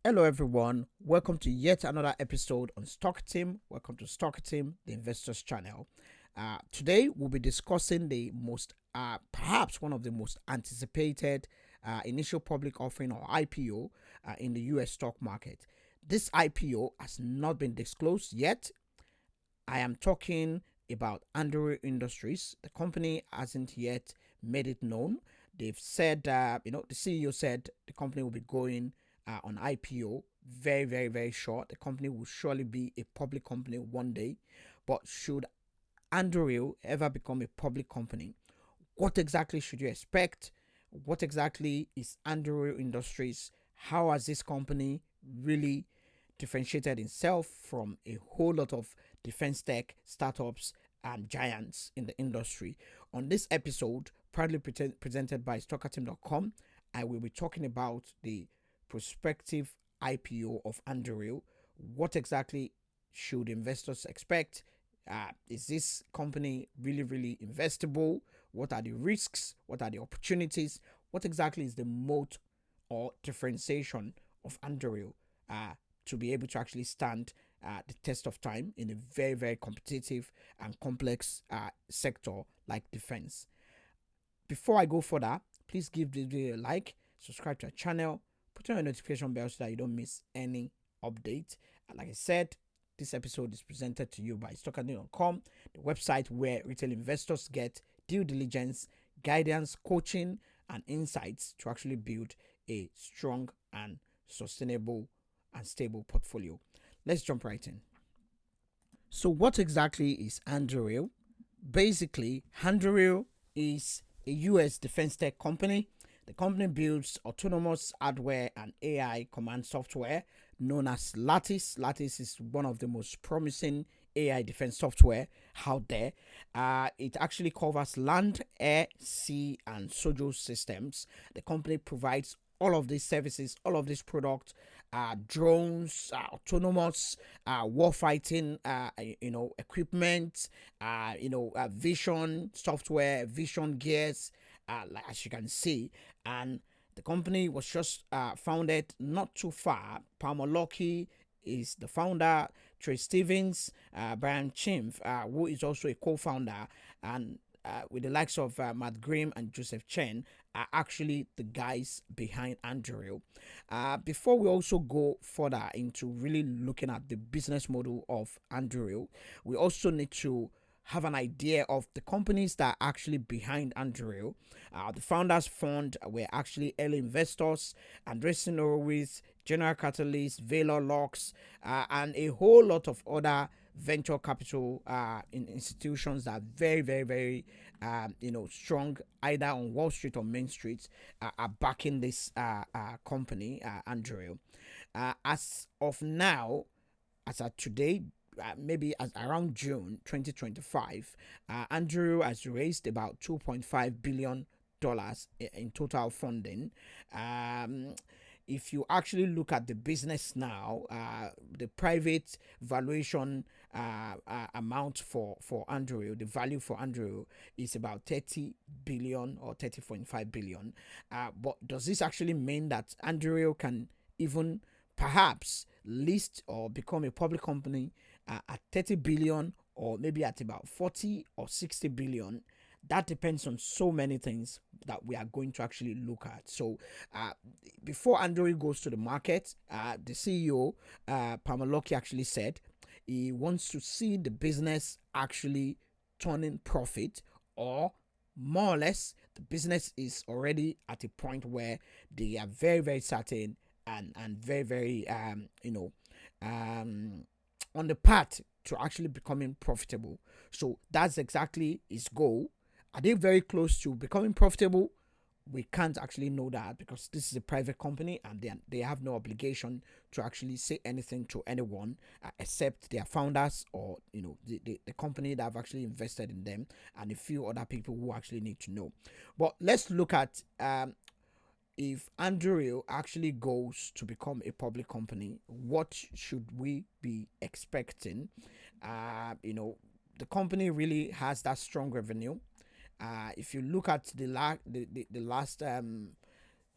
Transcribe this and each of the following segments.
Hello, everyone. Welcome to yet another episode on Stockertim. Welcome to Stockertim, the investors channel. Today, we'll be discussing the perhaps one of the most anticipated initial public offering or IPO in the US stock market. This IPO has not been disclosed yet. I am talking about Anduril Industries. The company hasn't yet made it known. They've said, the CEO said the company will be going on IPO very, very, very short. The company will surely be a public company one day. But should Anduril ever become a public company, what exactly should you expect? What exactly is Anduril Industries? How has this company really differentiated itself from a whole lot of defense tech startups and giants in the industry? On this episode, proudly presented by Stockertim.com, I will be talking about the prospective IPO of Anduril. What exactly should investors expect? Is this company really, really investable? What are the risks? What are the opportunities? What exactly is the moat or differentiation of Anduril to be able to actually stand the test of time in a very, very competitive and complex sector like defense? Before I go further, please give this video a like, subscribe to our channel, put on your notification bell so that you don't miss any update. And like I said, this episode is presented to you by Stockertim.com, the website where retail investors get due diligence, guidance, coaching, and insights to actually build a strong and sustainable and stable portfolio. Let's jump right in. So, what exactly is Anduril? Basically, Anduril is a US defense tech company. The company builds autonomous hardware and AI command software known as Latis. Latis is one of the most promising AI defense software out there. It actually covers land, air, sea, and sojo systems. The company provides all of these services, all of these products, drones, autonomous warfighting, equipment, vision software, vision gears, like as you can see. And the company was just founded not too far. Palmer Luckey is the founder. Trey Stevens, Brian Chimf, who is also a co-founder, and with the likes of Matt Grimm and Joseph Chen, are actually the guys behind Anduril. Before we also go further into really looking at the business model of Anduril, we also need to have an idea of the companies that are actually behind Anduril. The founders fund were actually early investors, Andreessen Horowitz, General Catalyst, Valor Locks, and a whole lot of other venture capital in institutions that are very, very, very, strong either on Wall Street or Main Street are backing this company, Anduril. As of now, as of today, maybe as around June 2025, Andrew has raised about $2.5 billion in total funding. If you actually look at the business now, the private valuation amount for Andrew, the value for Andrew is about 30 billion or 30.5 billion. But does this actually mean that Andrew can even perhaps list or become a public company at 30 billion or maybe at about 40 or 60 billion? That depends on so many things that we are going to actually look at. So, before Android goes to the market, the CEO, Pamaloki, actually said he wants to see the business actually turning profit, or more or less, the business is already at a point where they are very, very certain and very, very, on the path to actually becoming profitable. So that's exactly his goal. Are they very close to becoming profitable? We can't actually know that because this is a private company and they have no obligation to actually say anything to anyone except their founders or the company that have actually invested in them and a few other people who actually need to know. But let's look at if Anduril actually goes to become a public company, what should we be expecting? The company really has that strong revenue. If you look at the last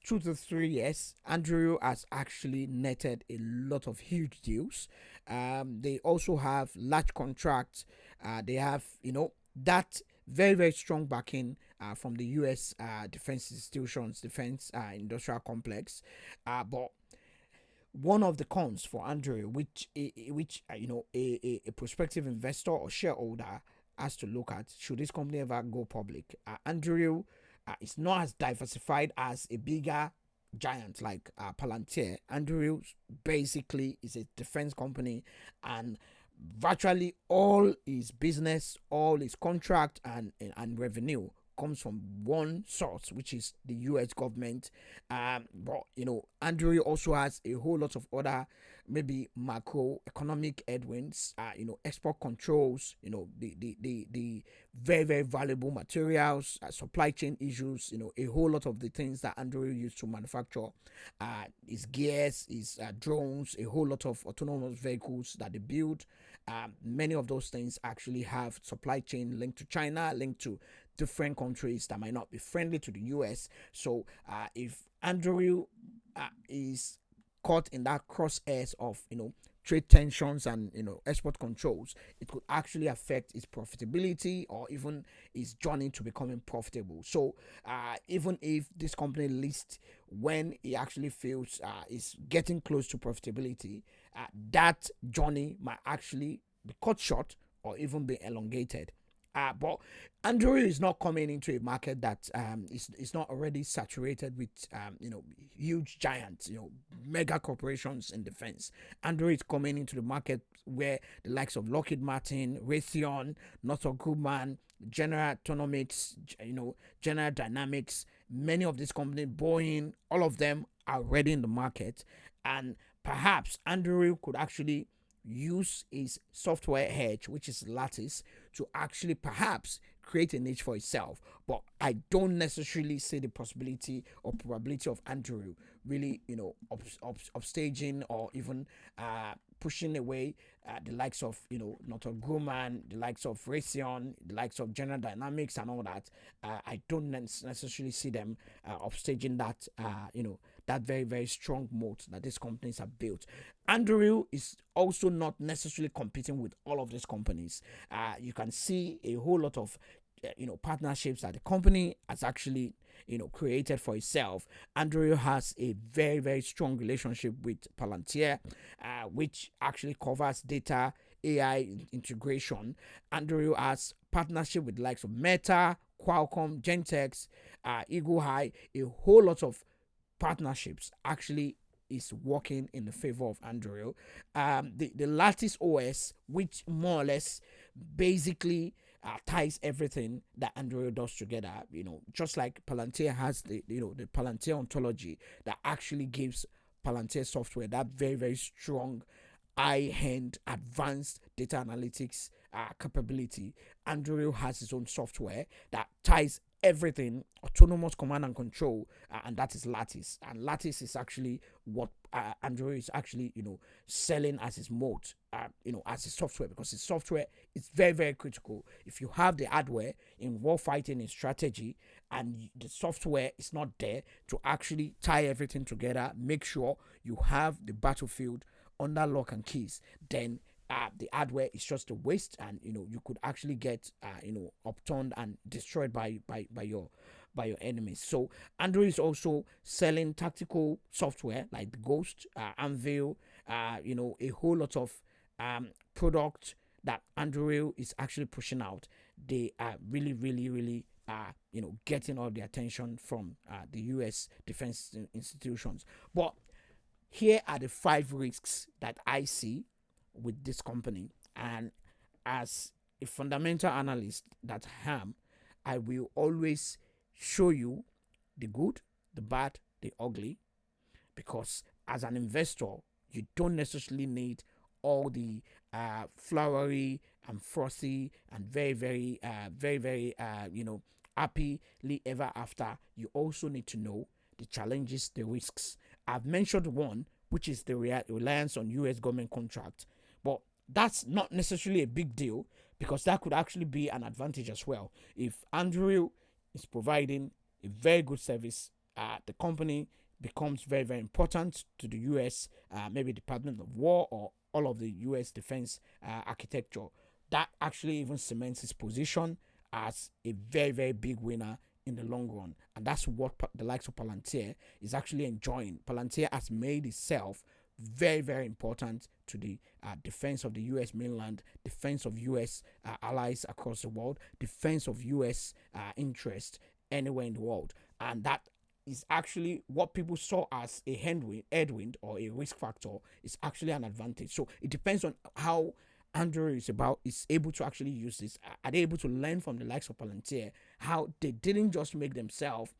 2 to 3 years, Anduril has actually netted a lot of huge deals. They also have large contracts. They have, that very, very strong backing from the US defense institutions, defense industrial complex. But one of the cons for Anduril, which a prospective investor or shareholder has to look at should this company ever go public. Anduril is not as diversified as a bigger giant like Palantir. Anduril basically is a defense company, and virtually all his business, all his contract and revenue comes from one source, which is the US government. But Andrew also has a whole lot of other maybe macroeconomic headwinds, export controls, the very, very valuable materials, supply chain issues, a whole lot of the things that Andrew used to manufacture, his gears, his drones, a whole lot of autonomous vehicles that they build. Many of those things actually have supply chain linked to China, linked to different countries that might not be friendly to the US. So if Andrew is caught in that crosshairs of trade tensions and export controls, it could actually affect its profitability or even its journey to becoming profitable. So even if this company lists when it actually feels is getting close to profitability, that journey might actually be cut short or even be elongated. But Anduril is not coming into a market that is not already saturated with huge giants, mega corporations in defense. Anduril is coming into the market where the likes of Lockheed Martin, Raytheon, Northrop Grumman, General Atomics, General Dynamics, many of these companies, Boeing, all of them are already in the market, and perhaps Anduril could actually use his software hedge, which is Latis, to actually perhaps create a niche for itself. But I don't necessarily see the possibility or probability of Anduril really, upstaging or even pushing away the likes of, Northrop Grumman, the likes of Raytheon, the likes of General Dynamics and all that. I don't necessarily see them upstaging that, that very, very strong moat that these companies have built. Anduril is also not necessarily competing with all of these companies. You can see a whole lot of partnerships that the company has actually created for itself. Anduril has a very, very strong relationship with Palantir, which actually covers data AI integration. Anduril has partnership with the likes of Meta, Qualcomm, Gentex, Eagle High, a whole lot of partnerships actually is working in the favor of Anduril. The Latis OS, which more or less basically ties everything that Anduril does together, just like Palantir has the Palantir ontology that actually gives Palantir software that very, very strong high-end advanced data analytics capability. Anduril has its own software that ties everything, autonomous command and control, and that is Latis. And Latis is actually what Anduril is actually selling as his moat, as his software, because his software is very, very critical. If you have the hardware in war fighting and strategy and the software is not there to actually tie everything together, make sure you have the battlefield under lock and keys, then the hardware is just a waste, and you could actually get upturned and destroyed by your enemies. So Android is also selling tactical software like the Ghost, Anvil, a whole lot of product that Anduril is actually pushing out. They are really, really, really getting all the attention from the US defense institutions. But here are the 5 risks that I see with this company, and as a fundamental analyst that I am, I will always show you the good, the bad, the ugly, because as an investor you don't necessarily need all the flowery and frothy and very, very happily ever after. You also need to know the challenges, the risks. I've mentioned one, which is the reliance on US government contract. But that's not necessarily a big deal, because that could actually be an advantage as well. If Anduril is providing a very good service the company becomes very, very important to the US, maybe Department of War or all of the US defense architecture. That actually even cements his position as a very, very big winner in the long run. And that's what the likes of Palantir is actually enjoying. Palantir has made itself very, very important to the defense of the US mainland, defense of US allies across the world, defense of US interest anywhere in the world. And that is actually what people saw as a headwind or a risk factor is actually an advantage. So it depends on how Anduril is able to actually use this. Are they able to learn from the likes of Palantir how they didn't just make themselves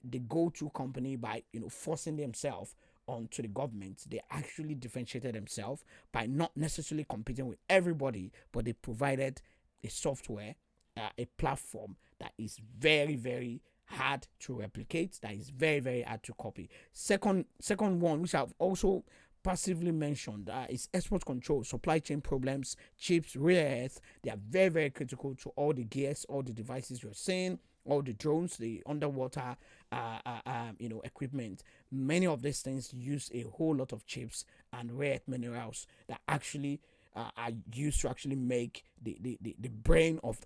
the go-to company by forcing themselves onto the government? They actually differentiated themselves by not necessarily competing with everybody, but they provided a software, a platform that is very, very hard to replicate, that is very, very hard to copy. Second one, which I've also passively mentioned, is export control, supply chain problems, chips, rare earth. They are very, very critical to all the gears, all the devices you're seeing, all the drones, the underwater equipment. Many of these things use a whole lot of chips and rare earth minerals that actually are used to actually make the brain of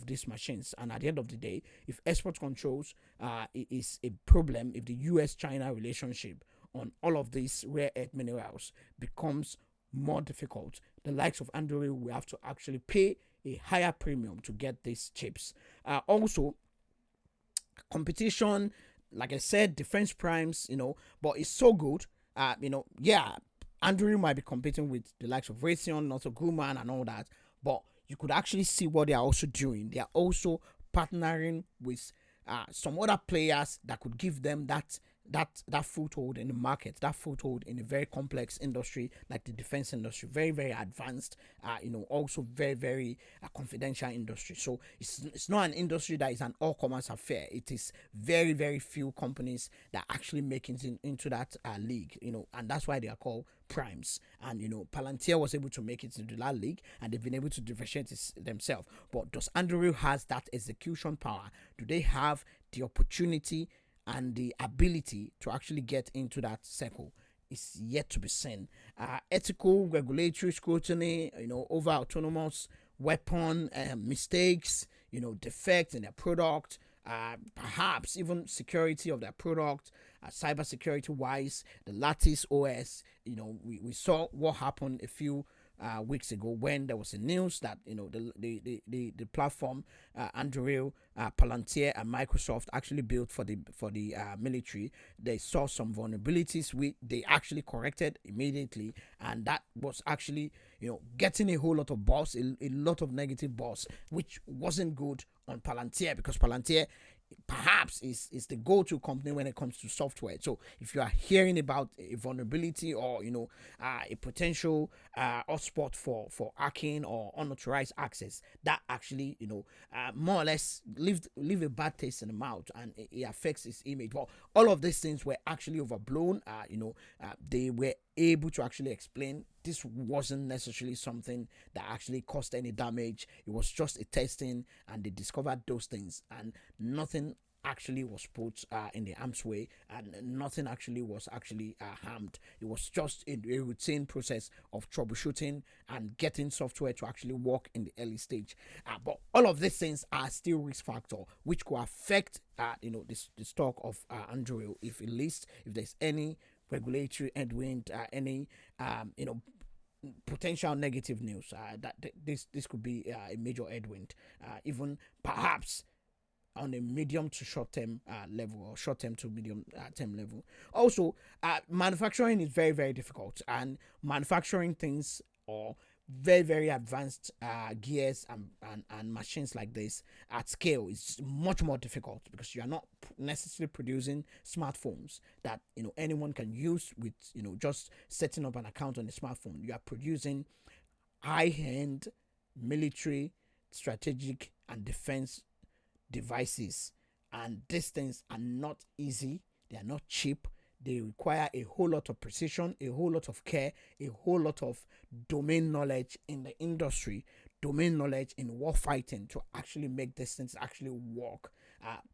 these machines. And at the end of the day, if export controls is a problem, if the US-China relationship on all of these rare earth minerals becomes more difficult, the likes of Anduril will have to actually pay a higher premium to get these chips. Also, competition, like I said, defense primes, but it's so good. Anduril might be competing with the likes of Raytheon, Northrop Grumman, and all that, but you could actually see what they are also doing. They are also partnering with some other players that could give them that foothold in the market, that foothold in a very complex industry like the defense industry, very, very advanced, also very, very confidential industry. So it's not an industry that is an all-commerce affair. It is very, very few companies that actually make it into that league, and that's why they are called primes. And Palantir was able to make it into that league, and they've been able to differentiate themselves. But does Anduril has that execution power? Do they have the opportunity and the ability to actually get into that circle? Is yet to be seen. Ethical regulatory scrutiny, over autonomous weapon mistakes, defects in their product, perhaps even security of their product, cyber security wise, the Latis OS. We saw what happened a few weeks ago when there was a news that the platform Anduril, Palantir, and Microsoft actually built for the military. They saw some vulnerabilities they actually corrected immediately, and that was actually getting a whole lot of buzz, a lot of negative buzz, which wasn't good on Palantir, because Palantir perhaps is the go-to company when it comes to software. So if you are hearing about a vulnerability or a potential hotspot for hacking or unauthorized access, that actually more or less leave a bad taste in the mouth, and it affects its image. But all of these things were actually overblown. They were able to actually explain this wasn't necessarily something that actually caused any damage. It was just a testing, and they discovered those things, and nothing actually was put in the harm's way, and nothing actually was harmed. It was just a routine process of troubleshooting and getting software to actually work in the early stage. But all of these things are still risk factor, which could affect the stock of Anduril if there's any regulatory headwind, any potential negative news, that this could be a major headwind, even perhaps on a medium to short term level, or short term to medium term level. Also, manufacturing is very, very difficult, and manufacturing things or very, very advanced gears and machines like this at scale is much more difficult, because you are not necessarily producing smartphones that anyone can use with just setting up an account on a smartphone. You are producing high-end military, strategic, and defense devices, and these things are not easy. They are not cheap. They require a whole lot of precision, a whole lot of care, a whole lot of domain knowledge in the industry, domain knowledge in war fighting to actually make these things actually work.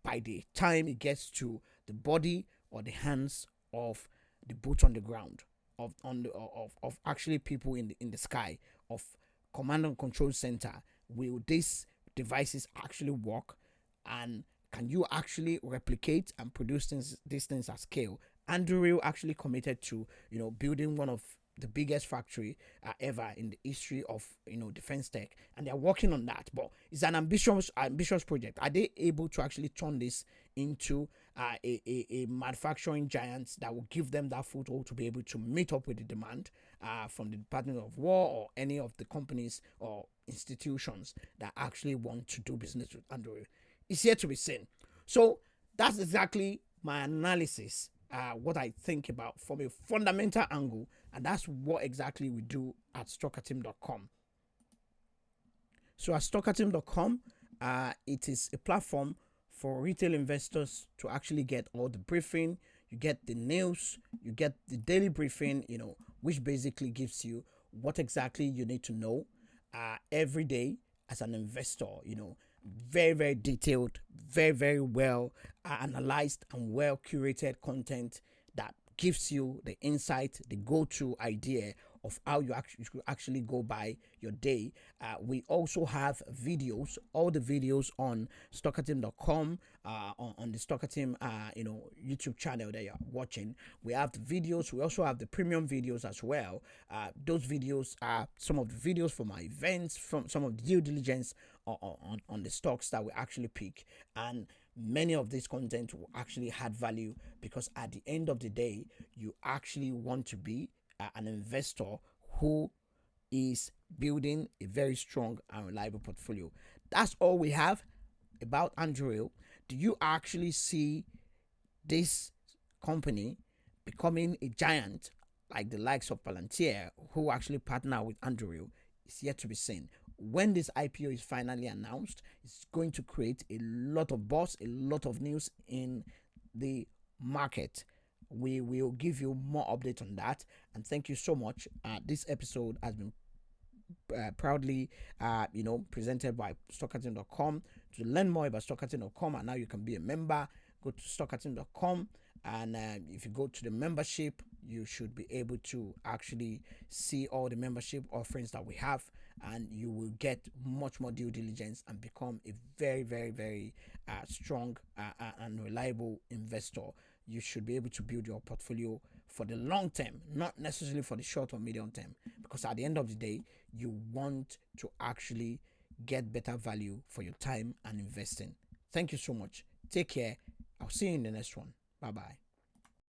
By the time it gets to the body or the hands of the boots on the ground, of actually people in the sky, of command and control center. Will these devices actually work, and can you actually replicate and produce these things at scale? Anduril actually committed to building one of the biggest factory ever in the history of defense tech, and they're working on that. But it's an ambitious project. Are they able to actually turn this into a manufacturing giant that will give them that foothold to be able to meet up with the demand from the Department of War or any of the companies or institutions that actually want to do business with Anduril? It's yet to be seen. So that's exactly my analysis, what I think about from a fundamental angle, and that's what exactly we do at Stockertim.com. So at Stockertim.com, it is a platform for retail investors to actually get all the briefing. You get the news, you get the daily briefing, which basically gives you what exactly you need to know every day as an investor. Very, very detailed, very, very well analyzed and well curated content that gives you the insight, the go-to idea of how you actually go by your day. We also have videos, all the videos on Stockertim.com, on the Stockertim, YouTube channel that you're watching. We have the videos. We also have the premium videos as well. Those videos are some of the videos from our events, from some of the due diligence on the stocks that we actually pick, and many of this content will actually add value, because at the end of the day, you actually want to be an investor who is building a very strong and reliable portfolio. That's all we have about Anduril. Do you actually see this company becoming a giant like the likes of Palantir, who actually partner with Anduril? Is yet to be seen. When this IPO is finally announced, it's going to create a lot of buzz, a lot of news in the market. We will give you more updates on that. And thank you so much. This episode has been proudly presented by Stockertim.com. To learn more about Stockertim.com, and now you can be a member, go to Stockertim.com, and if you go to the membership, you should be able to actually see all the membership offerings that we have, and you will get much more due diligence and become a very, very, very strong and reliable investor. You should be able to build your portfolio for the long term, not necessarily for the short or medium term, because at the end of the day, you want to actually get better value for your time and investing. Thank you so much. Take care. I'll see you in the next one. Bye bye.